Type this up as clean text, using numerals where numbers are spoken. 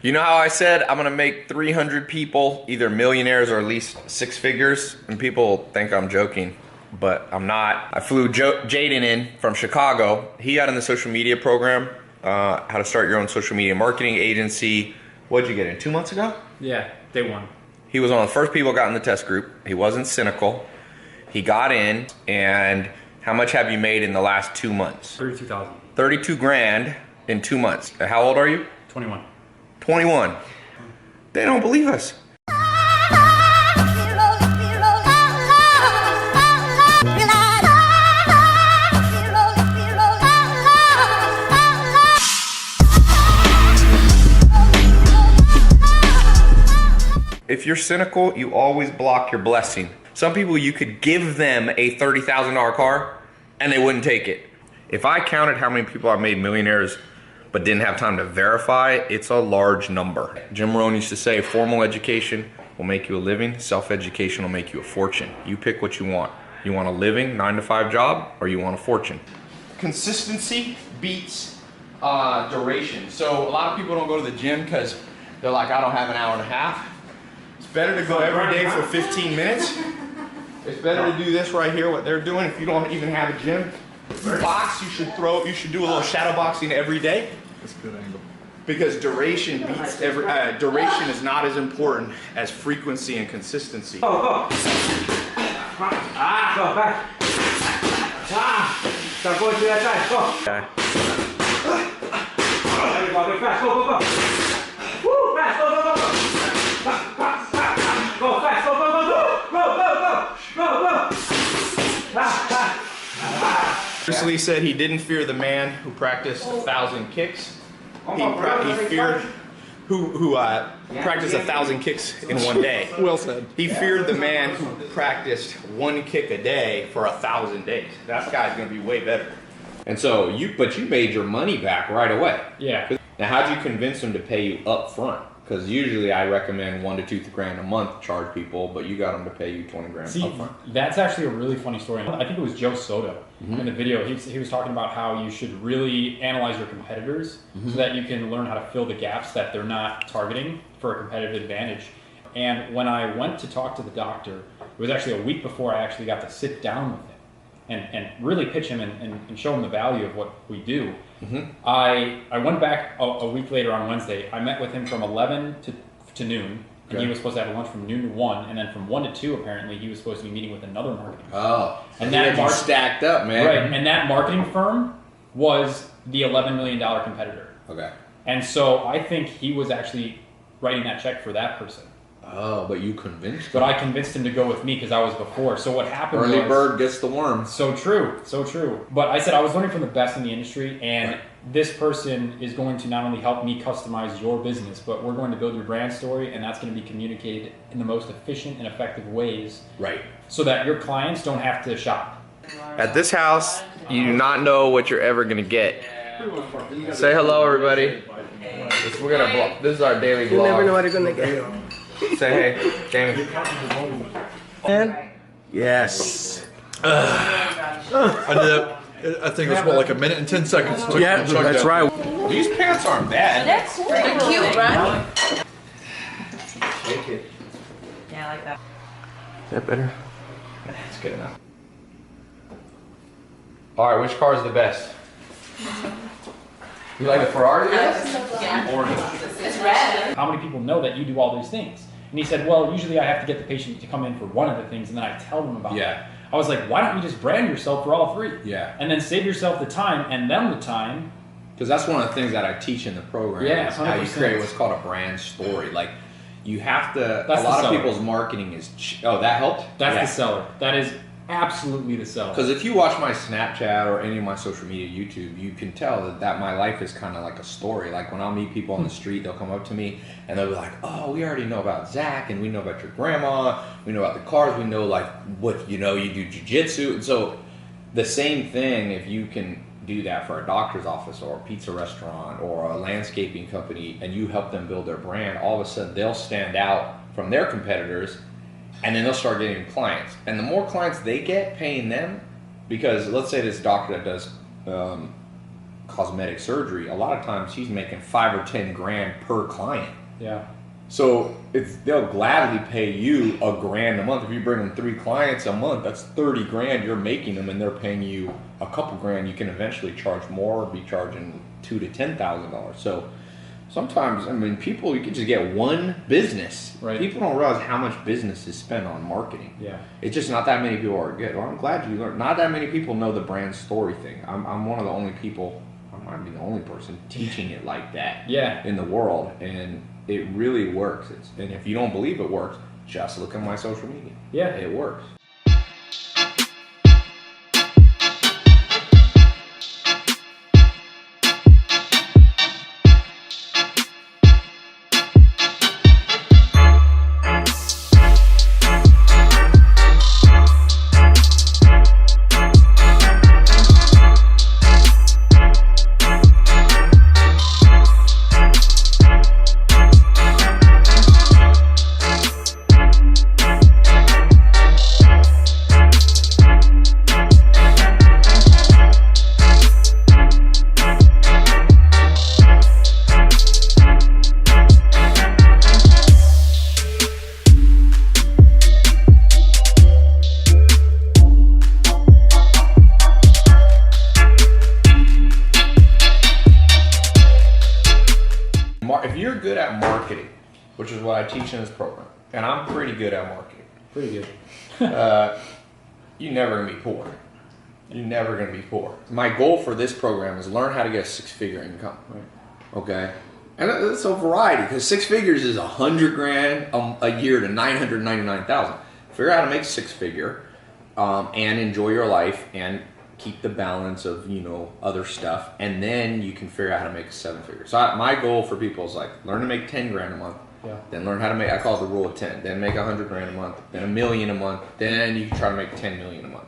You know how I said I'm gonna make 300 people either millionaires or at least six figures? And people think I'm joking, but I'm not. I flew Jaden in from Chicago. He got in the social media program, how to start your own social media marketing agency. What'd you get in, 2 months ago? Yeah, day one. He was one of the first people who got in the test group. He wasn't cynical. He got in, and how much have you made in the last 2 months? 32,000. 32 grand in 2 months. How old are you? 21. 21. They don't believe us. If you're cynical, you always block your blessing. Some people, you could give them a $30,000 car and they wouldn't take it. If I counted how many people I've made millionaires but didn't have time to verify, it's a large number. Jim Rohn used to say, formal education will make you a living, self-education will make you a fortune. You pick what you want. You want a living, 9-to-5 job, or you want a fortune? Consistency beats duration. So a lot of people don't go to the gym because they're like, I don't have an hour and a half. It's better to go every day for 15 minutes. It's better to do this right here, what they're doing, if you don't even have a gym. Box, you should do a little shadow boxing every day. That's a good angle. Because duration beats duration is not as important as frequency and consistency. Go, go. Go back. Start going to that side. Go. Okay. Go fast. Go, go, go. Woo, fast. Go, go, go, go. Go fast. Go, go, go, go. Go, go, go. Go, go. Bruce Lee said he didn't fear the man who practiced 1,000 kicks. He feared who practiced 1,000 kicks in one day. Well said. He feared the man who practiced one kick a day for 1,000 days. That guy's gonna be way better. And so you made your money back right away. Yeah. Now, how'd you convince them to pay you up front? Because usually I recommend 1 to 2 grand a month charge people, but you got them to pay you 20 grand See, up front. that's actually a really funny story. I think it was Joe Soto in the video. He was talking about how you should really analyze your competitors so that you can learn how to fill the gaps that they're not targeting for a competitive advantage. And when I went to talk to the doctor, it was actually a week before I actually got to sit down with him and really pitch him and show him the value of what we do. I went back a week later on Wednesday. I met with him from 11 to noon. And he was supposed to have a lunch from noon to 1, and then from 1 to 2, apparently, he was supposed to be meeting with another marketing firm. Oh, and that stacked up, man. Right, and that marketing firm was the $11 million competitor. Okay. And so I think he was actually writing that check for that person. Oh, but you convinced him. But I convinced him to go with me because I was before. So what happened Early was... bird gets the worm. So true, so true. But I said I was learning from the best in the industry, and this person is going to not only help me customize your business, but we're going to build your brand story, and that's going to be communicated in the most efficient and effective ways. Right. So that your clients don't have to shop. At this house, you do not know what you're ever going to get. Say hello, everybody. This is our daily vlog. You never know what you're gonna get. Say hey, Damon. And yes. I think it was like a minute and 10 seconds. Yeah, that's right. These pants aren't bad. They're cool. They're cute, right? Shake it. Yeah, I like that. Is that better? That's good enough. All right, which car is the best? You like the Ferrari? Yeah. Or It's red. How many people know that you do all these things? And he said, well, usually I have to get the patient to come in for one of the things, and then I tell them about it. I was like, why don't you just brand yourself for all three? Yeah. And then save yourself the time and them the time. Because that's one of the things that I teach in the program. Yeah, is how you 100%. create what's called a brand story. Like, you have to. That's a lot the of seller. people's marketing is. Oh, that helped. That's the seller. That is absolutely the seller. Because if you watch my Snapchat or any of my social media, YouTube, you can tell that my life is kind of like a story. Like when I'll meet people on the street, they'll come up to me and they'll be like, "Oh, we already know about Zach, and we know about your grandma. We know about the cars. We know like what you do jiu-jitsu." And so the same thing, if you can do that for a doctor's office or a pizza restaurant or a landscaping company, and you help them build their brand, all of a sudden they'll stand out from their competitors. And then they'll start getting clients. And the more clients they get paying them, because let's say this doctor that does cosmetic surgery, a lot of times he's making 5 or 10 grand per client. Yeah. So they'll gladly pay you $1,000 a month. If you bring them 3 clients a month, that's 30 grand you're making them, and they're paying you a couple grand. You can eventually charge more, or be charging $2,000 to $10,000. So sometimes, I mean, people, you can just get one business. Right. People don't realize how much business is spent on marketing. Yeah. It's just not that many people are good. Well, I'm glad you learned. Not that many people know the brand story thing. I'm one of the only people, I might be the only person teaching it like that Yeah. in the world. And it really works. And if you don't believe it works, just look at my social media. Yeah. It works. If you're good at marketing, which is what I teach in this program, and I'm pretty good at marketing, Pretty good. you're never gonna be poor. You're never gonna be poor. My goal for this program is learn how to get a 6-figure income. Right. Okay, and it's a variety, because 6 figures is 100 grand a year to 999,000. Figure out how to make 6-figure, and enjoy your life and keep the balance of, you know, other stuff, and then you can figure out how to make a 7-figure. So my goal for people is like learn to make 10 grand a month. Yeah. Then learn how to make, I call it the rule of 10. Then make 100 grand a month. Then $1 million a month. Then you can try to make 10 million a month.